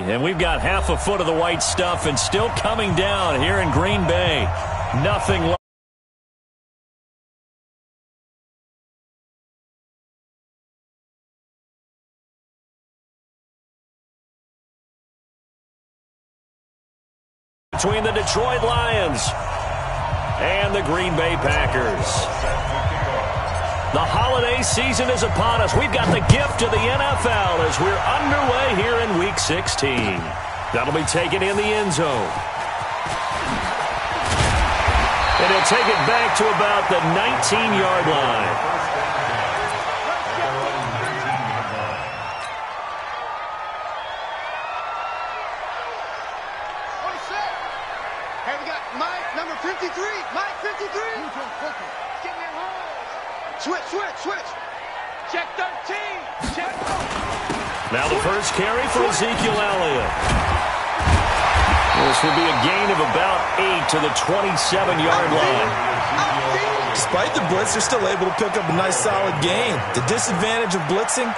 And we've got half a foot of the white stuff and still coming down here in Green Bay. Nothing left. Between the Detroit Lions and the Green Bay Packers. The holiday season is upon us. We've got the gift of the NFL as we're underway here in Week 16. That'll be taken in the end zone. And he'll take it back to about the 19-yard line. Switch. Check 13. Check. Now the first carry for Ezekiel Elliott. This will be a gain of about 8 to the 27-yard line. Despite the blitz, they're still able to pick up a nice solid gain. The disadvantage of blitzing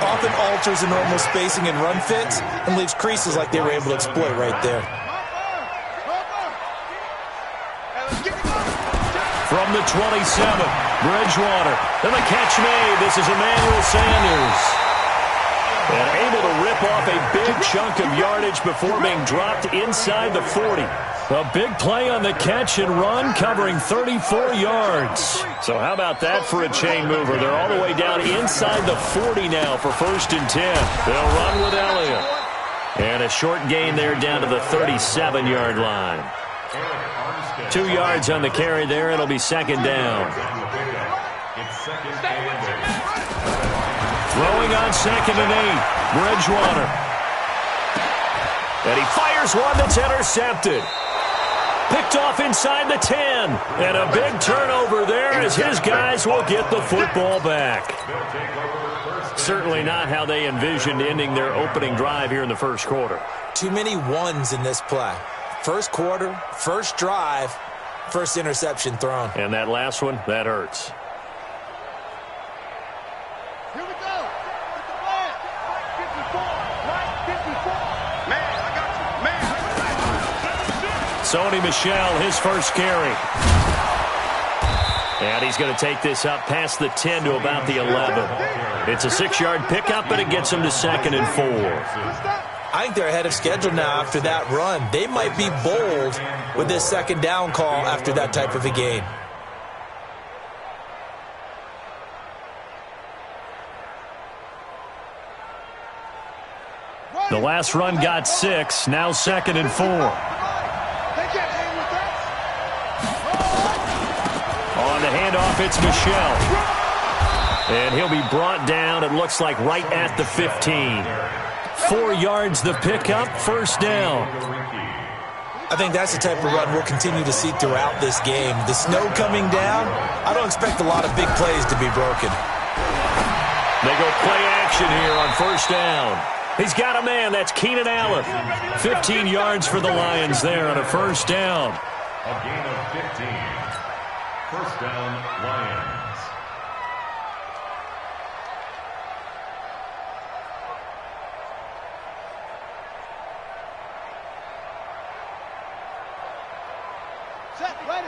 often alters the normal spacing and run fits and leaves creases like they were able to exploit right there. From the 27, Bridgewater. And the catch made. This is Emmanuel Sanders. And able to rip off a big chunk of yardage before being dropped inside the 40. A big play on the catch and run, covering 34 yards. So how about that for a chain mover? They're all the way down inside the 40 now for 1st and 10. They'll run with Elliott. And a short gain there down to the 37-yard line. 2 yards on the carry there. It'll be 2nd down. Throwing on 2nd and 8. Bridgewater. And he fires one that's intercepted. Picked off inside the 10. And a big turnover there as his guys will get the football back. Certainly not how they envisioned ending their opening drive here in the first quarter. Too many ones in this play. First quarter, first drive, first interception thrown. And that last one, that hurts. Here we go. It's the plan. 54. Right 54. Man, I got you. Man. Sony Michel, his first carry. And he's going to take this up past the 10 to about the 11. It's a 6-yard pickup, but it gets him to 2nd and 4. I think they're ahead of schedule now after that run. They might be bold with this 2nd down call after that type of a gain. The last run got 6, now 2nd and 4. On the handoff, it's Michel. And he'll be brought down, it looks like, right at the 15. 4 yards the pickup, 1st down. I think that's the type of run we'll continue to see throughout this game. The snow coming down, I don't expect a lot of big plays to be broken. They go play action here on 1st down. He's got a man, that's Keenan Allen. 15 yards for the Lions there on a 1st down. A gain of 15. 1st down, Lions.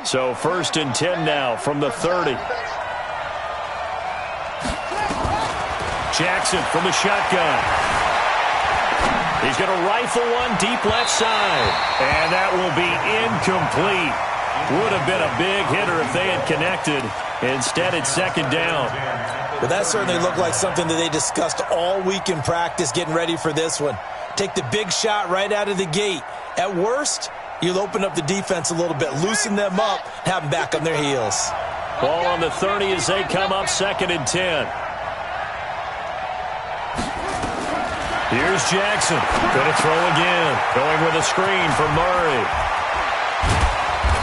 So 1st and 10 now from the 30. Jackson from the shotgun. He's going to rifle one deep left side. And that will be incomplete. Would have been a big hitter if they had connected. Instead, it's 2nd down. But that certainly looked like something that they discussed all week in practice getting ready for this one. Take the big shot right out of the gate. At worst, you'll open up the defense a little bit, loosen them up, have them back on their heels. Ball on the 30 as they come up 2nd and 10. Here's Jackson. Going to throw again. Going with a screen for Murray.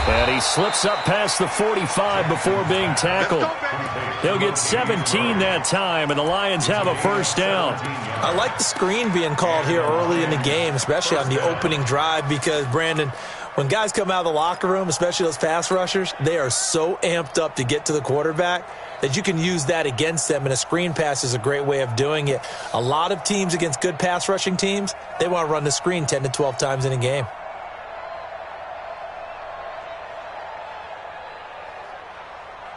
And he slips up past the 45 before being tackled. He'll get 17 that time, and the Lions have a 1st down. I like the screen being called here early in the game, especially on the opening drive, because, Brandon, when guys come out of the locker room, especially those pass rushers, they are so amped up to get to the quarterback. that you can use that against them, and a screen pass is a great way of doing it. A lot of teams against good pass rushing teams, they want to run the screen 10 to 12 times in a game.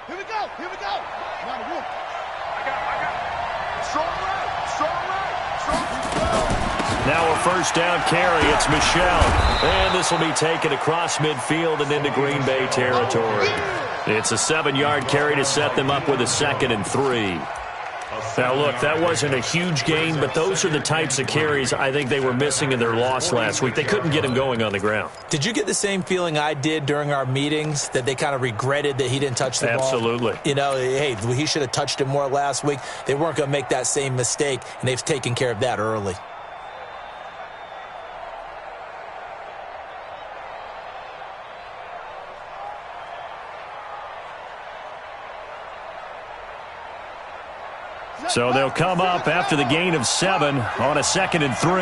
Here we go. Here we go. Come on, Wolf. I got. Strong right. Strong right. Strong. Now a first down carry. It's Michelle. And this will be taken across midfield and into Green Bay territory. It's a 7-yard carry to set them up with a 2nd and 3. Now, look, that wasn't a huge gain, but those are the types of carries I think they were missing in their loss last week. They couldn't get him going on the ground. Did you get the same feeling I did during our meetings, that they kind of regretted that he didn't touch the ball? Absolutely. You know, hey, he should have touched it more last week. They weren't going to make that same mistake, and they've taken care of that early. So they'll come up after the gain of 7 on a 2nd and 3.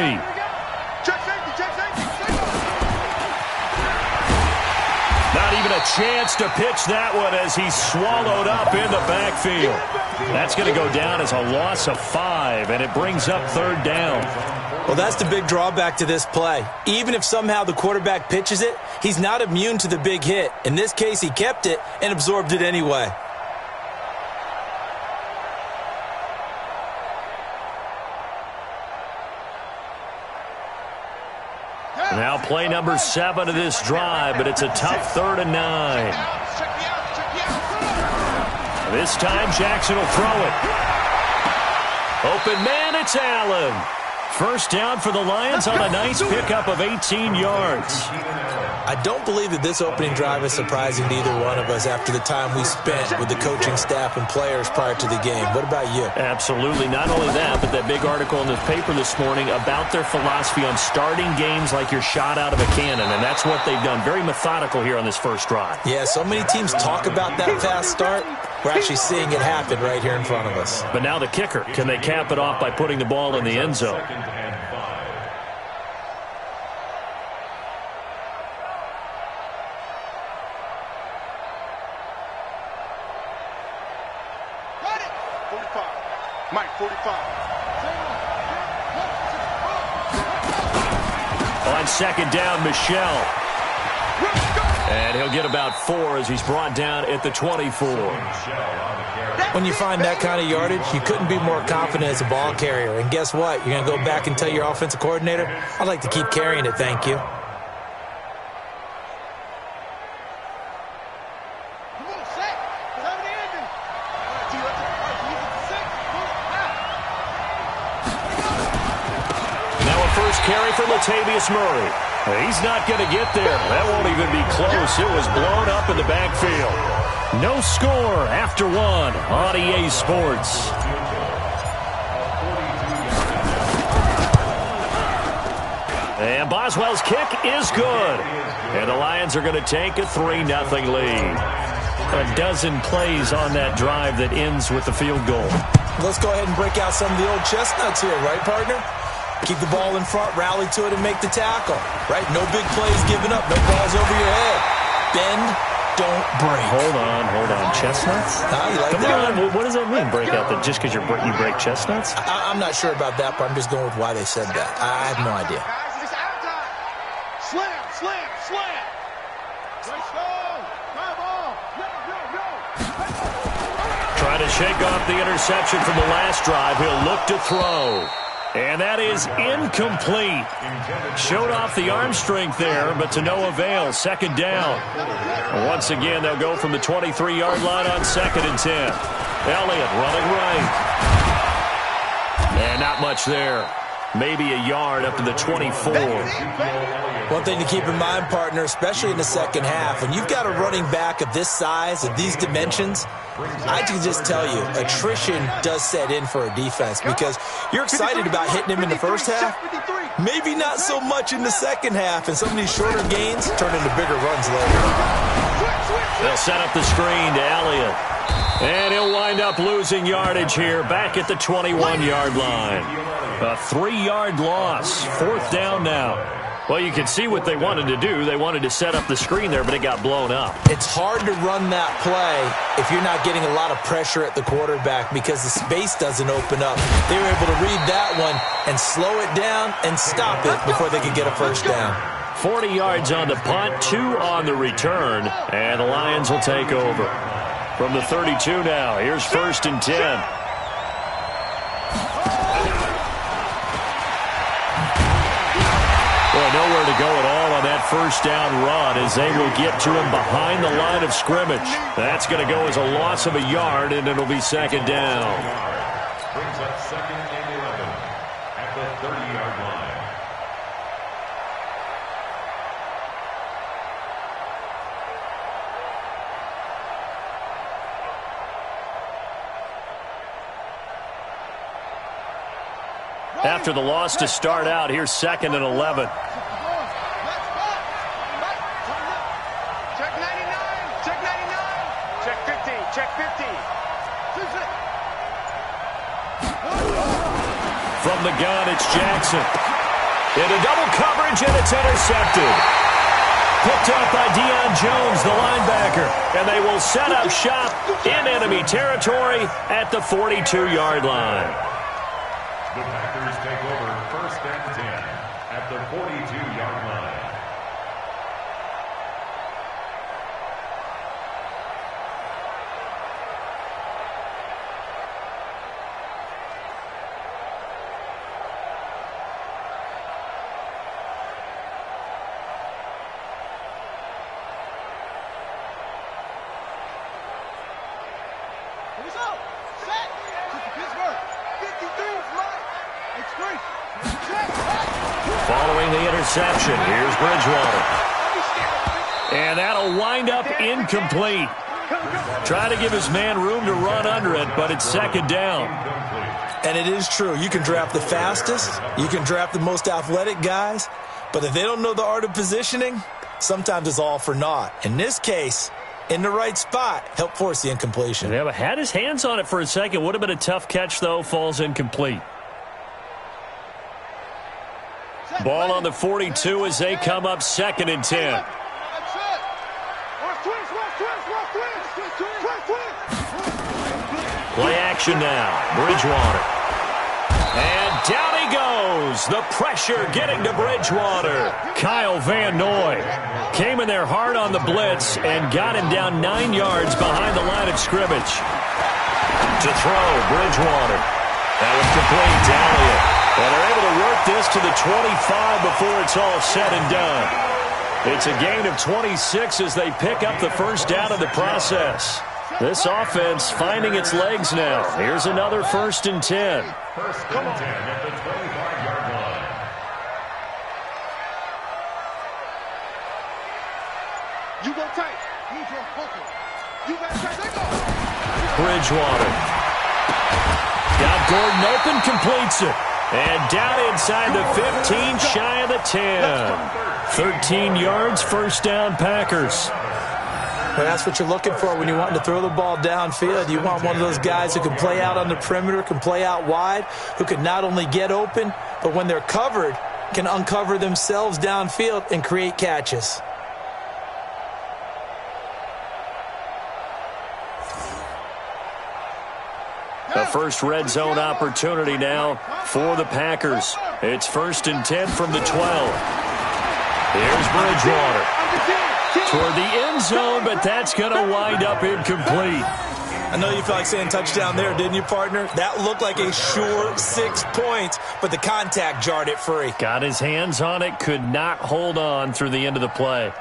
Check safety. Check safety. Not even a chance to pitch that one as he's swallowed up in the backfield. That's going to go down as a loss of 5, and it brings up 3rd down. Well, that's the big drawback to this play. Even if somehow the quarterback pitches it, he's not immune to the big hit. In this case, he kept it and absorbed it anyway. Now play number 7 of this drive, but it's a tough 3rd and 9. This time Jackson will throw it. Open man, it's Allen. First down for the Lions on a nice pickup of 18 yards. I don't believe that this opening drive is surprising to either one of us after the time we spent with the coaching staff and players prior to the game. What about you? Absolutely. Not only that, but that big article in the paper this morning about their philosophy on starting games like you're shot out of a cannon, and that's what they've done. Very methodical here on this first drive. Yeah, so many teams talk about that fast start. We're actually seeing it happen right here in front of us. But now the kicker. Can they cap it off by putting the ball in the end zone? Mike, 45. On 2nd down, Michelle. And he'll get about 4 as he's brought down at the 24. When you find that kind of yardage, you couldn't be more confident as a ball carrier. And guess what? You're going to go back and tell your offensive coordinator, I'd like to keep carrying it, thank you. Carry for Latavius Murray. He's not going to get there. That won't even be close. It was blown up in the backfield. No score after 1 on EA Sports. And Boswell's kick is good. And the Lions are going to take a 3-0 lead. A dozen plays on that drive that ends with the field goal. Let's go ahead and break out some of the old chestnuts here, right, partner? Keep the ball in front, rally to it, and make the tackle. Right? No big plays given up. No balls over your head. Bend, don't break. Hold on. Chestnuts? You like Come that? on. What does that mean, break out? That just because you break chestnuts? I'm not sure about that, but I'm just going with why they said that. I have no idea. Guys, it's out time. Slam. Let's go. Come on. Trying to shake off the interception from the last drive. He'll look to throw. And that is incomplete. Showed off the arm strength there, but to no avail. 2nd down. Once again, they'll go from the 23-yard line on 2nd and 10. Elliott running right. And not much there. Maybe a yard up to the 24. One thing to keep in mind, partner, especially in the second half, when you've got a running back of this size, of these dimensions, I can just tell you, attrition does set in for a defense because you're excited about hitting him in the first half, maybe not so much in the second half, and some of these shorter gains turn into bigger runs later. They'll set up the screen to Elliott. And he'll wind up losing yardage here back at the 21-yard line. A 3-yard loss. 4th down now. Well, you can see what they wanted to do. They wanted to set up the screen there, but it got blown up. It's hard to run that play if you're not getting a lot of pressure at the quarterback because the space doesn't open up. They were able to read that one and slow it down and stop it before they could get a first down. 40 yards on the punt, 2 on the return, and the Lions will take over. From the 32 now, here's 1st and 10. Well, nowhere to go at all on that first down run as they will get to him behind the line of scrimmage. That's going to go as a loss of a yard, and it'll be 2nd down. Brings up 2nd and 11 at the 30-yard line. After the loss to start out, here's 2nd and 11. Check 99. Check 99. Check 50. Check 50. From the gun, it's Jackson. Into double coverage, and it's intercepted. Picked up by Deion Jones, the linebacker. And they will set up shop in enemy territory at the 42-yard line. The Packers take over 1st and 10 at the 42-yard line. Following the interception, here's Bridgewater. And that'll wind up incomplete. Trying to give his man room to run under it, but it's 2nd down. And it is true. You can draft the fastest. You can draft the most athletic guys. But if they don't know the art of positioning, sometimes it's all for naught. In this case, in the right spot, helped force the incompletion. Yeah, but had his hands on it for a second. Would have been a tough catch, though. Falls incomplete. Ball on the 42 as they come up 2nd and 10. Play action now. Bridgewater. And down he goes. The pressure getting to Bridgewater. Kyle Van Noy came in there hard on the blitz and got him down 9 yards behind the line of scrimmage. To throw, Bridgewater. That was complete to Elliott. And they're able to work this to the 25 before it's all said and done. It's a gain of 26 as they pick up the first down in the process. This offense finding its legs now. Here's another 1st and 10. 1st and 10 at the 25-yard line. You go tight. You got tight. Bridgewater. Got Gordon open, completes it. And down inside the 15, shy of the 10. 13 yards, first down, Packers. Well, that's what you're looking for when you want to throw the ball downfield. You want one of those guys who can play out on the perimeter, can play out wide, who can not only get open, but when they're covered, can uncover themselves downfield and create catches. The first red zone opportunity now for the Packers. It's 1st and 10 from the 12. Here's Bridgewater. Toward the end zone, but that's going to wind up incomplete. I know you felt like saying touchdown there, didn't you, partner? That looked like a sure 6 points, but the contact jarred it free. Got his hands on it, could not hold on through the end of the play.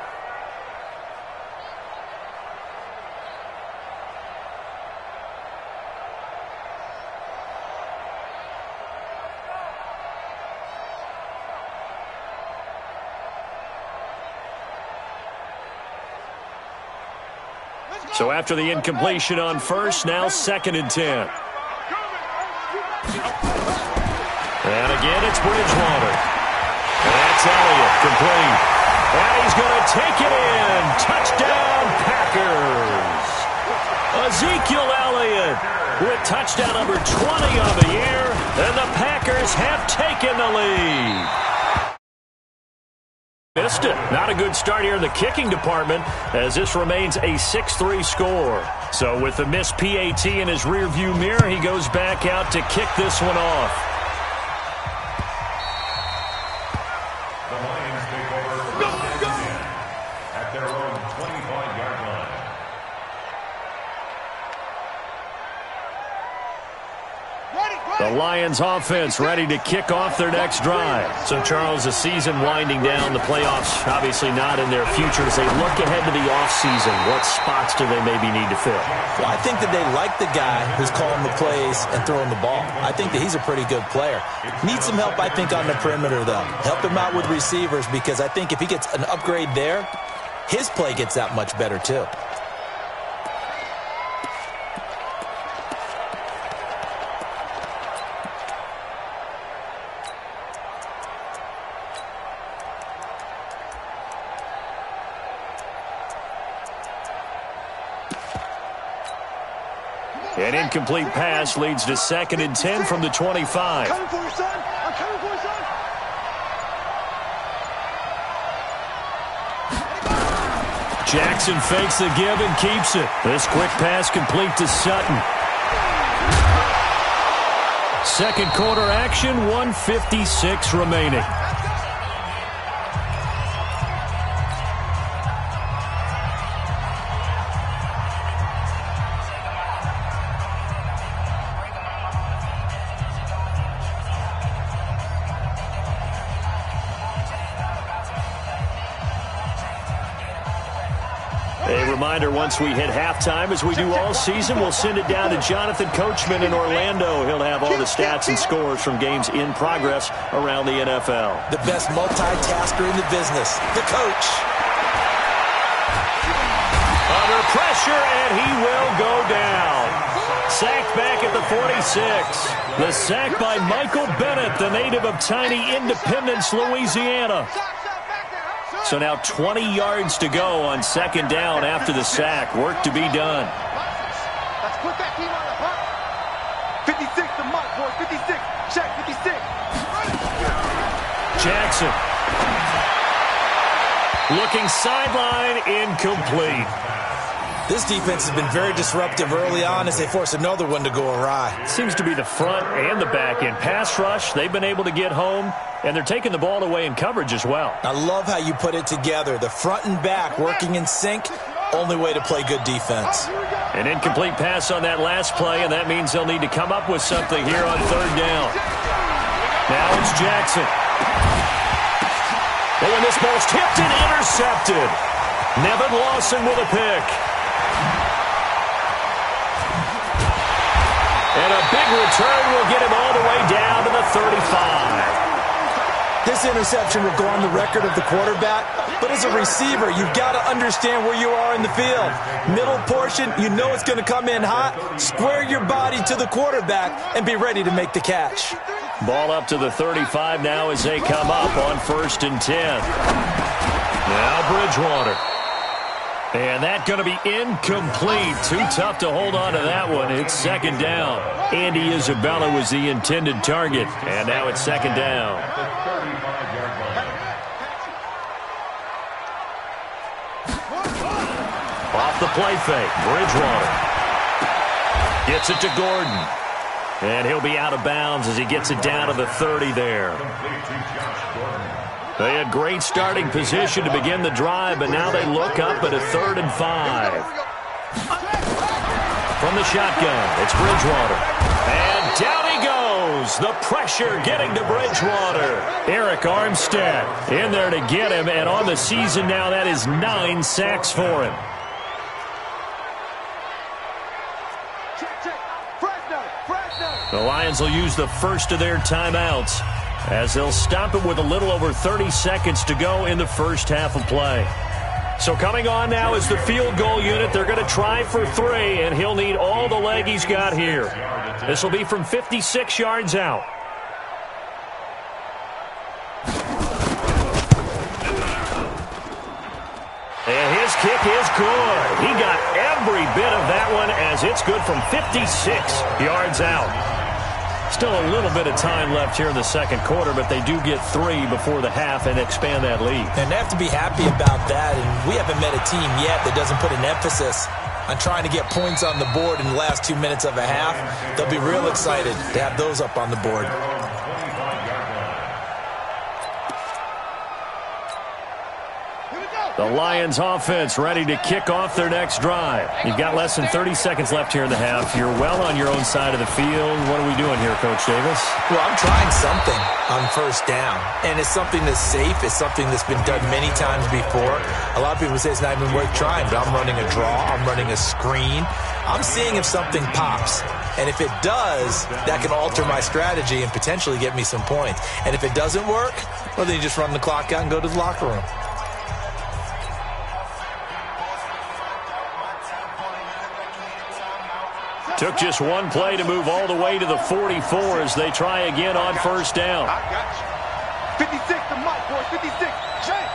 So after the incompletion on first, now 2nd and 10. And again, it's Bridgewater. And that's Elliott, complete. And he's going to take it in. Touchdown, Packers. Ezekiel Elliott with touchdown number 20 on the year. And the Packers have taken the lead. missed it. Not a good start here in the kicking department as this remains a 6-3 score. So with the missed PAT in his rearview mirror, he goes back out to kick this one off. The Lions take over first and 10 at their own 25-yard line. The Lions offense ready to kick off their next drive. So, Charles, the season winding down, the playoffs obviously not in their future. As they look ahead to the offseason, what spots do they maybe need to fill? Well, I think that they like the guy who's calling the plays and throwing the ball. I think that he's a pretty good player. Needs some help, I think, on the perimeter, though. Help him out with receivers because I think if he gets an upgrade there, his play gets that much better, too. An incomplete pass leads to 2nd and 10 from the 25. Coming for you, son. I'm coming for you, son. Jackson fakes the give and keeps it. This quick pass complete to Sutton. Second quarter action, 1:56 remaining. Reminder, once we hit halftime, as we do all season, we'll send it down to Jonathan Coachman in Orlando. He'll have all the stats and scores from games in progress around the NFL. The best multitasker in the business, the coach. Under pressure, and he will go down. Sacked back at the 46. The sack by Michael Bennett, the native of tiny Independence, Louisiana. So now 20 yards to go on 2nd down after the sack. Work to be done. Let's put that team on the hunt. 56 to Mike, boy. 56. Check, 56. Jackson. Looking sideline, incomplete. This defense has been very disruptive early on as they force another one to go awry. Seems to be the front and the back end. Pass rush, they've been able to get home, and they're taking the ball away in coverage as well. I love how you put it together. The front and back working in sync, only way to play good defense. An incomplete pass on that last play, and that means they'll need to come up with something here on 3rd down. Now it's Jackson. Oh, and this ball's tipped and intercepted. Nevin Lawson with a pick. And a big return will get him all the way down to the 35. This interception will go on the record of the quarterback, but as a receiver, you've got to understand where you are in the field. Middle portion, you know it's going to come in hot. Square your body to the quarterback and be ready to make the catch. Ball up to the 35 now as they come up on 1st and 10. Now Bridgewater. And that's going to be incomplete. Too tough to hold on to that one. It's 2nd down. Andy Isabella was the intended target. And now it's 2nd down. Off the play fake. Bridgewater gets it to Gordon. And he'll be out of bounds as he gets it down to the 30 there. They had great starting position to begin the drive, but now they look up at a 3rd and 5. From the shotgun, it's Bridgewater. And down he goes. The pressure getting to Bridgewater. Eric Armstead in there to get him, and on the season now, that is 9 sacks for him. The Lions will use the first of their timeouts as they'll stop it with a little over 30 seconds to go in the first half of play. So coming on now is the field goal unit. They're going to try for 3, and he'll need all the leg he's got here. This will be from 56 yards out. And his kick is good. He got every bit of that one as it's good from 56 yards out. Still a little bit of time left here in the second quarter, but they do get 3 before the half and expand that lead. And they have to be happy about that, and we haven't met a team yet that doesn't put an emphasis on trying to get points on the board in the last 2 minutes of a half. They'll be real excited to have those up on the board. The Lions offense ready to kick off their next drive. You've got less than 30 seconds left here in the half. You're well on your own side of the field. What are we doing here, Coach Davis? Well, I'm trying something on first down, and it's something that's safe. It's something that's been done many times before. A lot of people say it's not even worth trying, but I'm running a draw. I'm running a screen. I'm seeing if something pops. And if it does, that can alter my strategy and potentially get me some points. And if it doesn't work, well, then you just run the clock out and go to the locker room. Took just one play to move all the way to the 44 as they try again on first down. I got you. 56 to Mike, boy. 56. Change.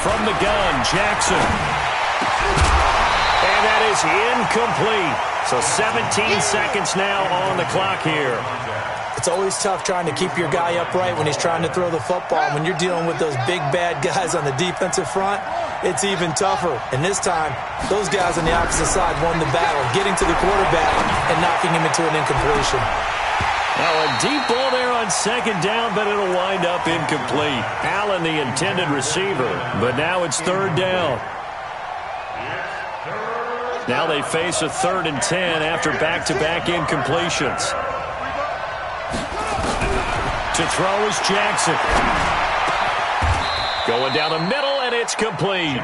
From the gun, Jackson. And that is incomplete. So 17 seconds now on the clock here. It's always tough trying to keep your guy upright when he's trying to throw the football. When you're dealing with those big, bad guys on the defensive front, it's even tougher. And this time, those guys on the opposite side won the battle, getting to the quarterback and knocking him into an incompletion. Now a deep ball there on second down, but it'll wind up incomplete. Allen, the intended receiver, but now it's third down. Now they face a 3rd and 10 after back-to-back incompletions. To throw is Jackson. Going down the middle, and it's complete.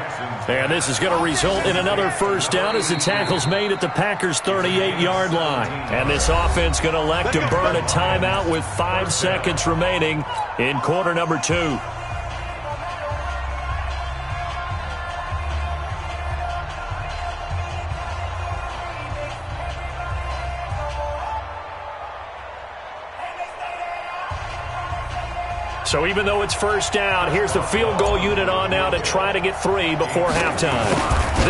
And this is going to result in another first down as the tackle's made at the Packers' 38-yard line. And this offense going to elect to burn a timeout with 5 seconds remaining in quarter number 2. So even though it's first down, here's the field goal unit on now to try to get 3 before halftime.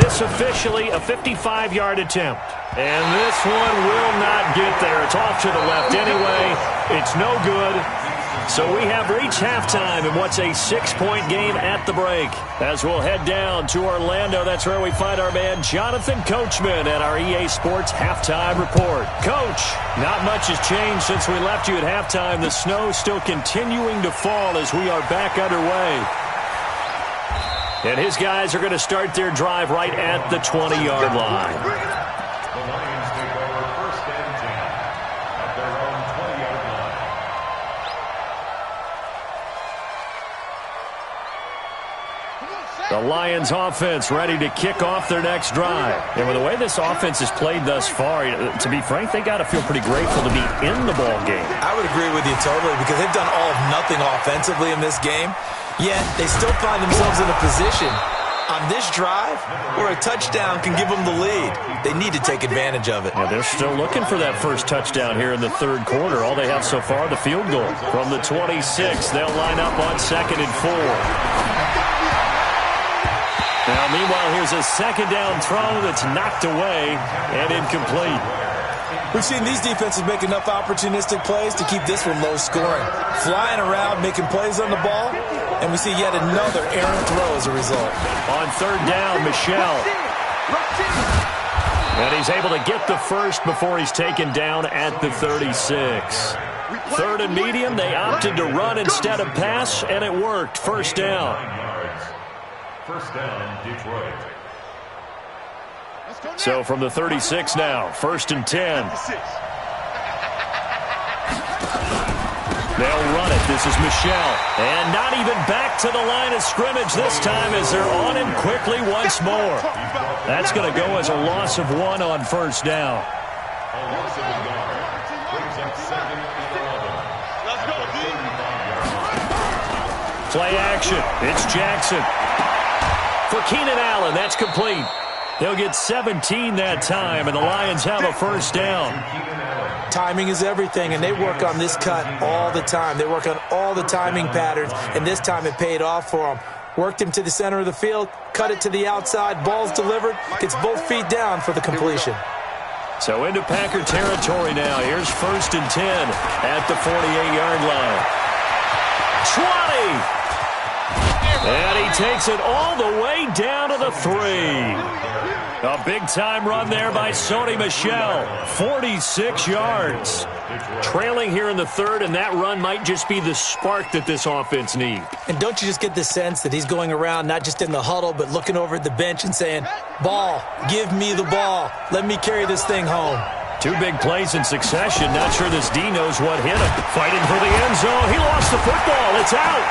This officially a 55-yard attempt. And this one will not get there. It's off to the left anyway. It's no good. So we have reached halftime in what's a 6-point game at the break. As we'll head down to Orlando, that's where we find our man Jonathan Coachman at our EA Sports Halftime Report. Coach, not much has changed since we left you at halftime. The snow still continuing to fall as we are back underway. And his guys are going to start their drive right at the 20-yard line. The Lions take over 1st and 10 at their own 20-yard line. The Lions offense ready to kick off their next drive. And with the way this offense has played thus far, to be frank, they got to feel pretty grateful to be in the ball game. I would agree with you totally because they've done all of nothing offensively in this game, yet they still find themselves in a position on this drive where a touchdown can give them the lead. They need to take advantage of it. Yeah, they're still looking for that first touchdown here in the 3rd quarter. All they have so far, the field goal. From the 26, they'll line up on 2nd and 4. Now, meanwhile, here's a 2nd down throw that's knocked away and incomplete. We've seen these defenses make enough opportunistic plays to keep this one low scoring. Flying around, making plays on the ball, and we see yet another errant throw as a result. On 3rd down, Michelle. And he's able to get the first before he's taken down at the 36. 3rd and medium, they opted to run instead of pass, and it worked. First down. 9 yards. First down, Detroit. So from the 36 now, 1st and 10. They'll run it. This is Michelle. And not even back to the line of scrimmage this time as they're on him quickly once more. That's going to go as a loss of 1 on first down. A loss of a yard. Brings up 2nd and 11. Let's go, D. Play action. It's Jackson. For Keenan Allen, that's complete. They'll get 17 that time, and the Lions have a first down. Timing is everything, and they work on this cut all the time. They work on all the timing patterns, and this time it paid off for them. Worked him to the center of the field, cut it to the outside, ball's delivered, gets both feet down for the completion. So into Packer territory now. Here's 1st and 10 at the 48-yard line. 20! And he takes it all the way down to the 3. A big-time run there by Sony Michel. 46 yards. Trailing here in the 3rd, and that run might just be the spark that this offense needs. And don't you just get the sense that he's going around not just in the huddle, but looking over at the bench and saying, ball, give me the ball. Let me carry this thing home. 2 big plays in succession. Not sure this D knows what hit him. Fighting for the end zone. He lost the football. It's out.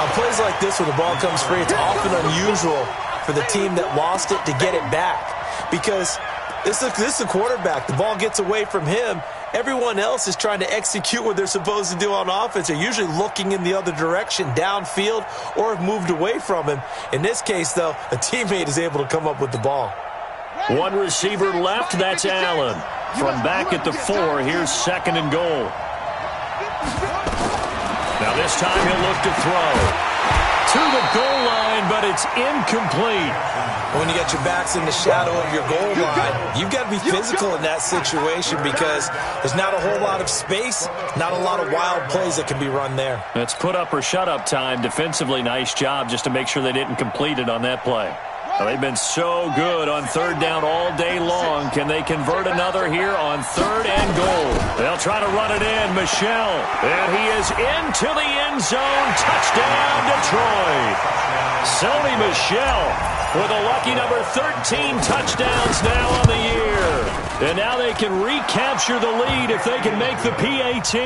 On plays like this, when the ball comes free, it's often unusual for the team that lost it to get it back. Because this is a quarterback. The ball gets away from him. Everyone else is trying to execute what they're supposed to do on offense. They're usually looking in the other direction, downfield, or have moved away from him. In this case, though, a teammate is able to come up with the ball. 1 receiver left. That's Allen. From back at the 4, here's 2nd and goal. Now this time he'll look to throw. To the goal line, but it's incomplete. When you got your backs in the shadow of your goal line, you've got to be physical in that situation because there's not a whole lot of space, not a lot of wild plays that can be run there. It's put up or shut up time. Defensively, nice job just to make sure they didn't complete it on that play. Well, they've been so good on 3rd down all day long. Can they convert another here on 3rd and goal? They'll try to run it in. Michel. And he is into the end zone. Touchdown, Detroit. Sony Michel with a lucky number 13 touchdowns now on the year. And now they can recapture the lead if they can make the PAT.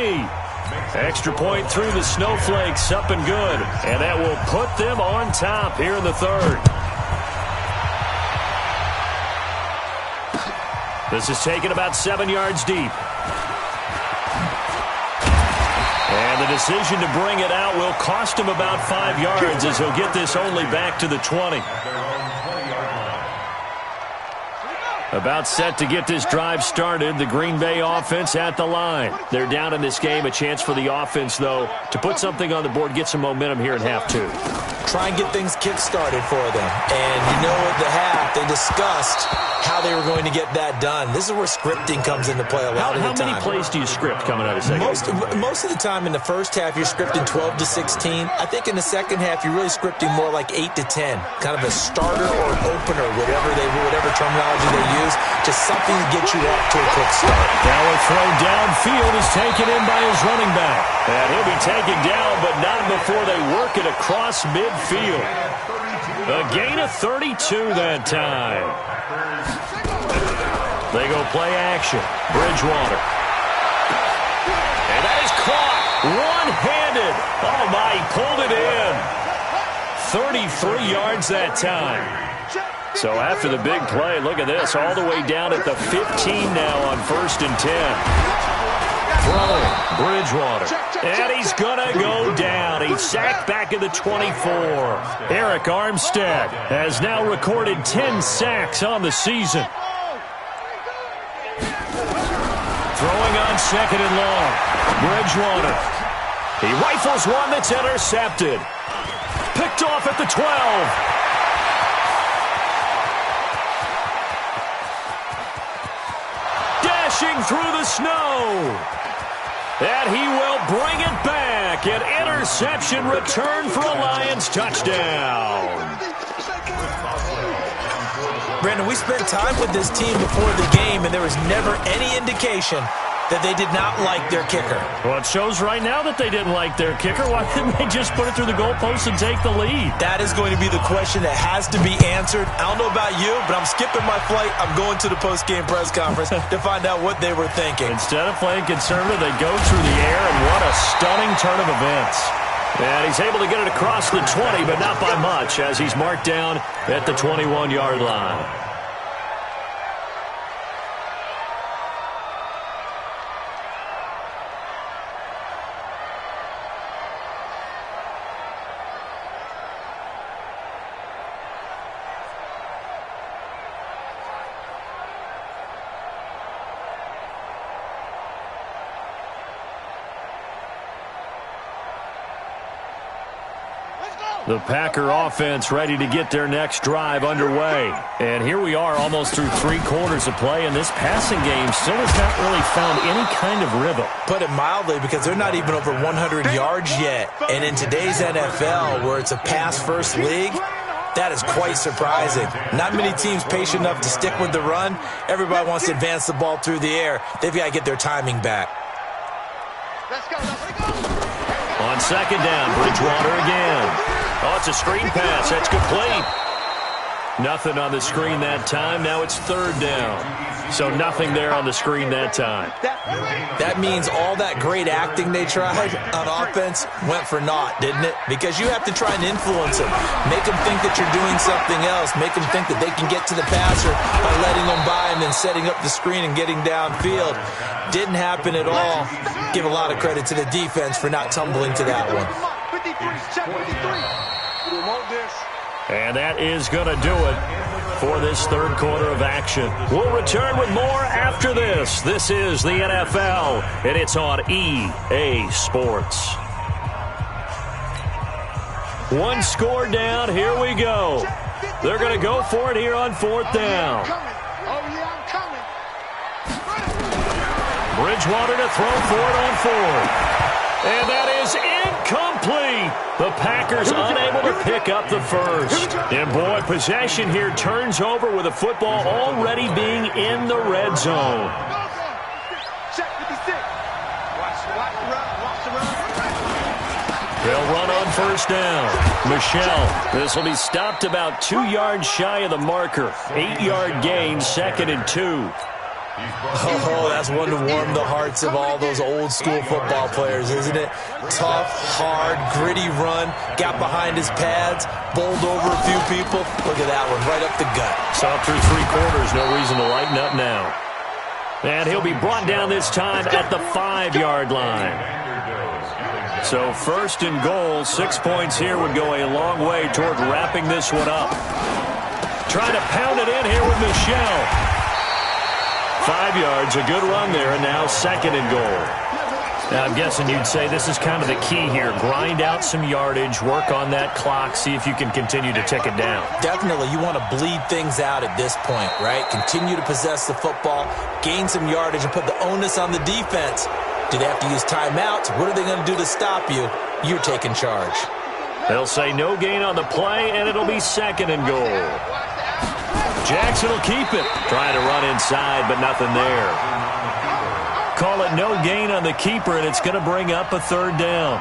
Extra point through the snowflakes. Up and good. And that will put them on top here in the 3rd. This is taken about 7 yards deep. And the decision to bring it out will cost him about 5 yards as he'll get this only back to the 20. About set to get this drive started. The Green Bay offense at the line. They're down in this game. A chance for the offense, though, to put something on the board, get some momentum here in half 2. Try and get things kick-started for them. And you know at the half, they discussed how they were going to get that done. This is where scripting comes into play a lot of the time. How many plays do you script coming out of second? Most of the time in the first half, you're scripting 12 to 16. I think in the second half, you're really scripting more like 8 to 10. Kind of a starter or an opener, whatever terminology they use. Just something to get you off to a quick start. Now a throw downfield is taken in by his running back. And he'll be taken down, but not before they work it across midfield. A gain of 32 that time. They go play action. Bridgewater. And that is caught. One-handed. Oh, my, he pulled it in. 33 yards that time. So after the big play, look at this. All the way down at the 15 now on 1st and 10. Throwing. Bridgewater. And he's going to go down. He's sacked back at the 24. Eric Armstead has now recorded 10 sacks on the season. Throwing on 2nd and long. Bridgewater. He rifles one that's intercepted. Picked off at the 12. Through the snow. And he will bring it back. An interception return for a Lions touchdown. Brandon, we spent time with this team before the game, and there was never any indication that they did not like their kicker. Well, it shows right now that they didn't like their kicker. Why didn't they just put it through the goalpost and take the lead? That is going to be the question that has to be answered. I don't know about you, but I'm skipping my flight. I'm going to the post-game press conference to find out what they were thinking. Instead of playing conservative, they go through the air, and what a stunning turn of events. And he's able to get it across the 20, but not by much, as he's marked down at the 21-yard line. Let's go! The Packer offense ready to get their next drive underway. And here we are almost through 3 quarters of play, and this passing game still has not really found any kind of rhythm. Put it mildly, because they're not even over 100 yards yet. And in today's NFL, where it's a pass-first league, that is quite surprising. Not many teams patient enough to stick with the run. Everybody wants to advance the ball through the air. They've got to get their timing back. Let's go. Let's go. On second down, Bridgewater again. Oh, it's a screen pass. That's complete. Nothing on the screen that time. Now it's third down. So nothing there on the screen that time. That means all that great acting they tried on offense went for naught, didn't it? Because you have to try and influence them. Make them think that you're doing something else. Make them think that they can get to the passer by letting them by and then setting up the screen and getting downfield. Didn't happen at all. Give a lot of credit to the defense for not tumbling to that one. 53, check 53. We want this. And that is going to do it for this third quarter of action. We'll return with more after this. This is the NFL, and it's on EA Sports. One score down. Here we go. They're going to go for it here on fourth down. Bridgewater to throw for it on fourth. And that is incomplete. The Packers unable to pick up the first. And boy, possession here turns over with the football already being in the red zone. Check 56. Watch the run. They'll run on first down. Michelle, this will be stopped about 2 yards shy of the marker. 8-yard gain, 2nd and 2. Oh, that's one to warm the hearts of all those old-school football players, isn't it? Tough, hard, gritty run, got behind his pads, bowled over a few people. Look at that one, right up the gut. So through 3 quarters, no reason to lighten up now. And he'll be brought down this time at the 5-yard line. So first and goal, 6 points here would go a long way toward wrapping this one up. Trying to pound it in here with Michelle. 5 yards, a good run there, and now 2nd and goal. Now, I'm guessing you'd say this is kind of the key here. Grind out some yardage, work on that clock, see if you can continue to tick it down. Definitely, you want to bleed things out at this point, right? Continue to possess the football, gain some yardage, and put the onus on the defense. Do they have to use timeouts? What are they going to do to stop you? You're taking charge. They'll say no gain on the play, and it'll be 2nd and goal. Jackson will keep it. Trying to run inside, but nothing there. Call it no gain on the keeper, and it's going to bring up a 3rd down.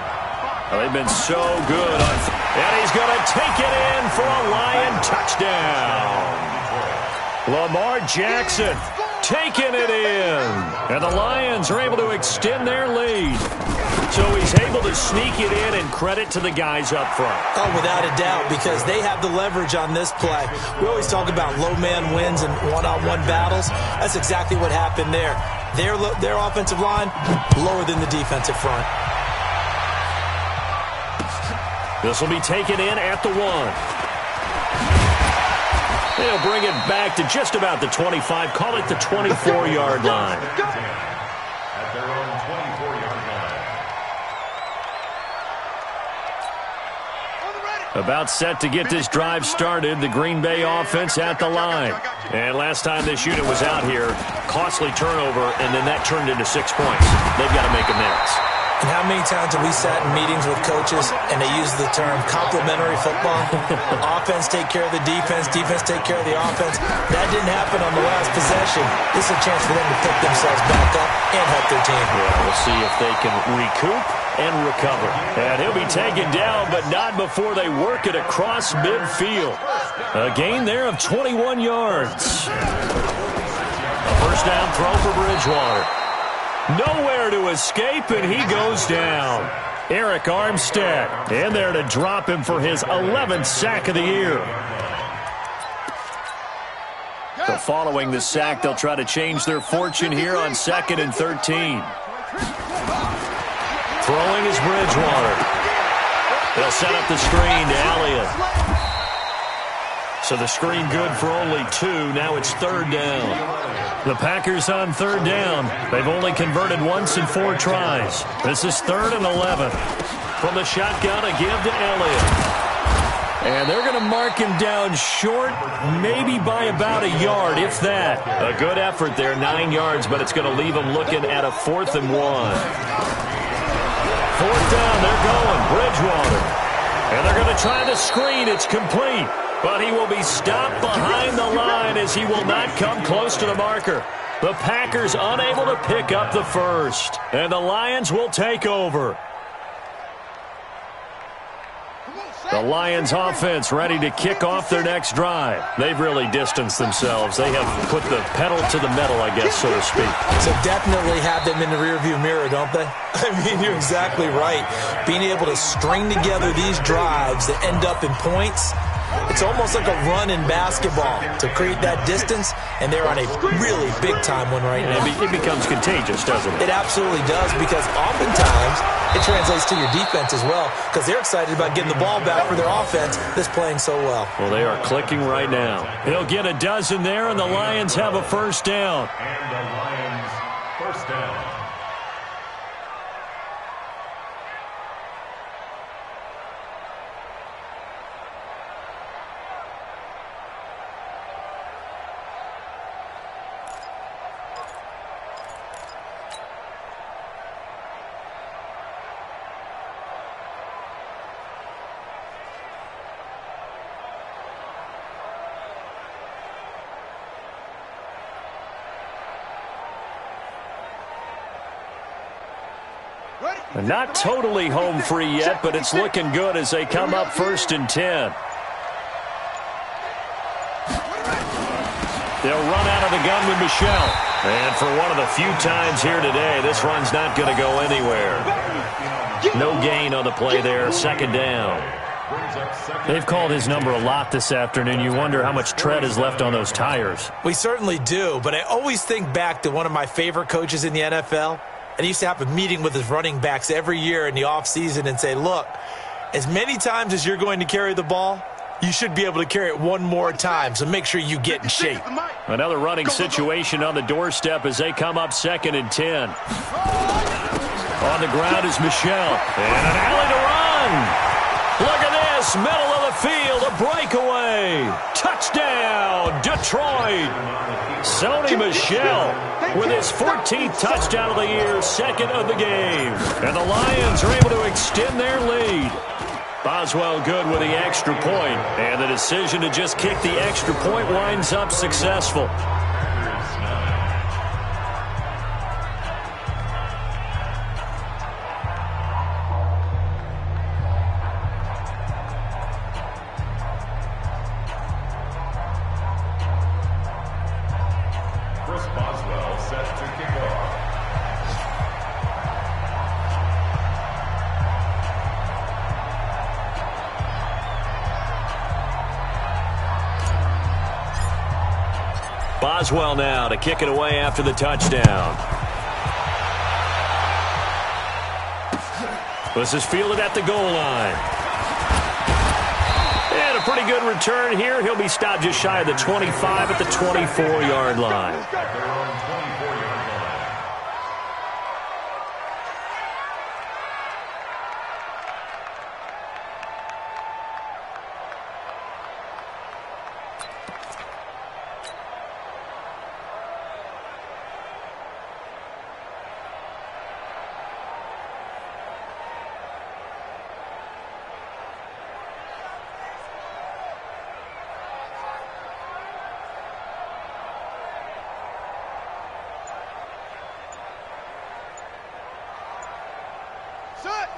Well, they've been so good. And he's going to take it in for a Lion touchdown. Lamar Jackson taking it in. And the Lions are able to extend their lead. So he's able to sneak it in, and credit to the guys up front. Oh, without a doubt, because they have the leverage on this play. We always talk about low man wins and one-on-one battles. That's exactly what happened there. Their offensive line, lower than the defensive front. This will be taken in at the 1. They'll bring it back to just about the 25. Call it the 24-yard line. At their own 24-yard line. About set to get this drive started. The Green Bay offense at the line. And last time this unit was out here, costly turnover, and then that turned into 6 points. They've got to make amends. And how many times have we sat in meetings with coaches and they use the term complementary football? Offense take care of the defense, defense take care of the offense. That didn't happen on the last possession. This is a chance for them to pick themselves back up and help their team. Yeah, we'll see if they can recoup and recover. And he'll be taken down, but not before they work it across midfield. A gain there of 21 yards. A first down throw for Bridgewater. Nowhere to escape, and he goes down. Eric Armstead in there to drop him for his 11th sack of the year. So following the sack, they'll try to change their fortune here on 2nd and 13. Throwing is Bridgewater. They'll set up the screen to Elliott. So the screen good for only 2. Now it's 3rd down. The Packers on 3rd down. They've only converted once in 4 tries. This is 3rd and 11. From the shotgun, a give to Elliott. And they're going to mark him down short, maybe by about a yard, if that. A good effort there, 9 yards, but it's going to leave him looking at a 4th and 1. 4th down, they're going. Bridgewater. And they're going to try the screen. It's complete. But he will be stopped behind the line as he will not come close to the marker. The Packers unable to pick up the first. And the Lions will take over. The Lions offense ready to kick off their next drive. They've really distanced themselves. They have put the pedal to the metal, I guess, so to speak. So definitely have them in the rearview mirror, don't they? I mean, you're exactly right. Being able to string together these drives that end up in points, it's almost like a run in basketball to create that distance, and they're on a really big-time one right now. It becomes contagious, doesn't it? It absolutely does, because oftentimes it translates to your defense as well, because they're excited about getting the ball back for their offense that's playing so well. Well, they are clicking right now. He'll get a dozen there, and the Lions have a first down. And the Lions first down. Not totally home free yet, but it's looking good as they come up 1st and 10. They'll run out of the gun with Michelle. And for one of the few times here today, this run's not going to go anywhere. No gain on the play there, 2nd down. They've called his number a lot this afternoon. You wonder how much tread is left on those tires. We certainly do, but I always think back to one of my favorite coaches in the NFL. And he used to have a meeting with his running backs every year in the offseason and say, look, as many times as you're going to carry the ball, you should be able to carry it one more time, so make sure you get in shape. Another running situation on the doorstep as they come up 2nd and 10. On the ground is Michelle. And an alley to run. Look at this, middle of the field, a breakaway. Touchdown, Detroit. Sony Michel with his 14th touchdown of the year, 2nd of the game. And the Lions are able to extend their lead. Boswell good with the extra point, and the decision to just kick the extra point winds up successful. Boswell set to kick off. Boswell now to kick it away after the touchdown. This is fielded at the goal line. And a pretty good return here. He'll be stopped just shy of the 25 at the 24-yard line. At their own 24-yard line.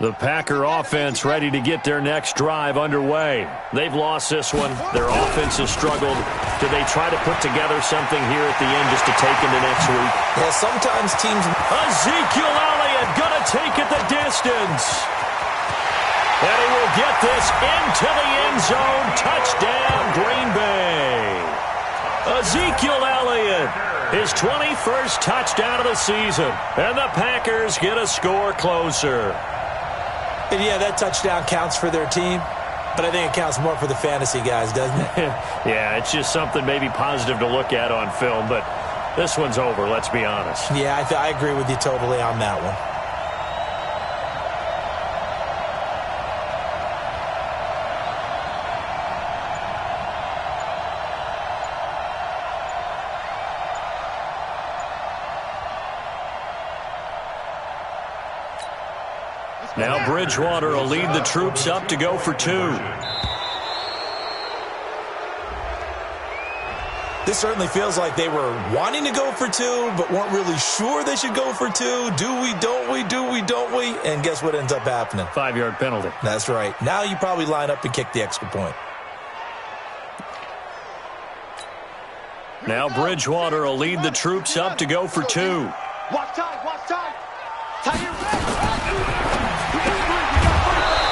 The Packer offense ready to get their next drive underway. They've lost this one. Their offense has struggled. Do they try to put together something here at the end just to take into next week? Yeah, sometimes teams... Ezekiel Elliott going to take it the distance. And he will get this into the end zone. Touchdown, Green Bay. Ezekiel Elliott, his 21st touchdown of the season. And the Packers get a score closer. And yeah, that touchdown counts for their team, but I think it counts more for the fantasy guys, doesn't it? Yeah, it's just something maybe positive to look at on film, but this one's over, let's be honest. Yeah, I agree with you totally on that one. Now Bridgewater will lead the troops up to go for 2. This certainly feels like they were wanting to go for 2, but weren't really sure they should go for 2. Do we, don't we, do we, don't we? And guess what ends up happening? 5-yard penalty. That's right. Now you probably line up and kick the extra point. Now Bridgewater will lead the troops up to go for 2. Watch time, watch time. Tie your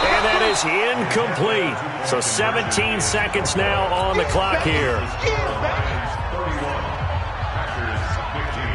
And that is incomplete. So 17 seconds now on the clock here. 31, Packers 15.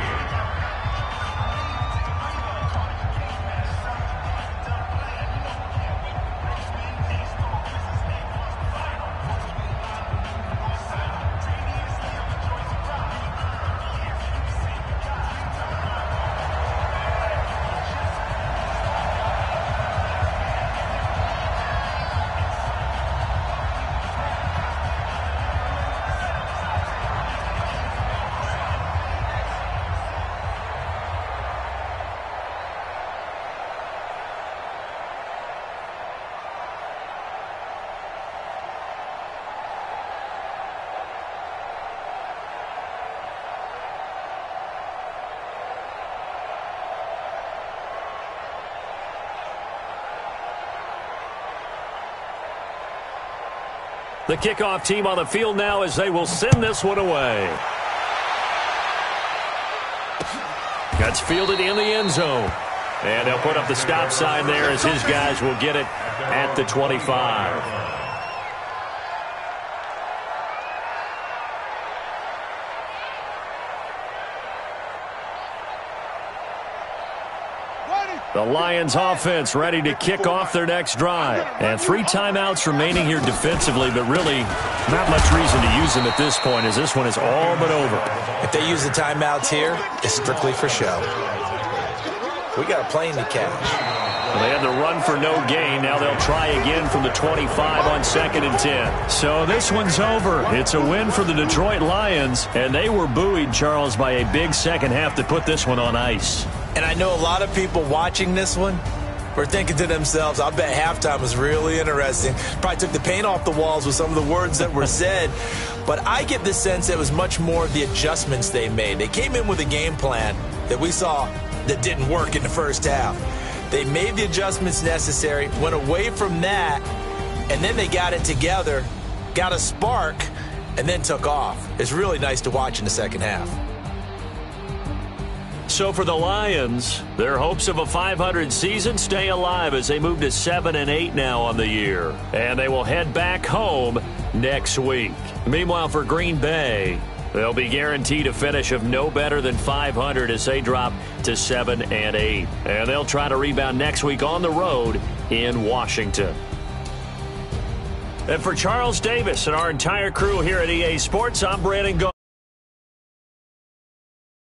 The kickoff team on the field now as they will send this one away. That's fielded in the end zone. And they'll put up the stop sign there as his guys will get it at the 25. The Lions offense ready to kick off their next drive. And 3 timeouts remaining here defensively, but really not much reason to use them at this point as this one is all but over. If they use the timeouts here, it's strictly for show. We got a plane to catch. Well, they had the run for no gain. Now they'll try again from the 25 on 2nd and 10. So this one's over. It's a win for the Detroit Lions, and they were buoyed, Charles, by a big second half to put this one on ice. And I know a lot of people watching this one were thinking to themselves, I bet halftime was really interesting. Probably took the paint off the walls with some of the words that were said. But I get the sense it was much more of the adjustments they made. They came in with a game plan that we saw that didn't work in the first half. They made the adjustments necessary, went away from that, and then they got it together, got a spark, and then took off. It's really nice to watch in the second half. So for the Lions, their hopes of a 500 season stay alive as they move to 7-8 now on the year. And they will head back home next week. Meanwhile, for Green Bay, they'll be guaranteed a finish of no better than 500 as they drop to 7-8. And they'll try to rebound next week on the road in Washington. And for Charles Davis and our entire crew here at EA Sports, I'm Brandon Go.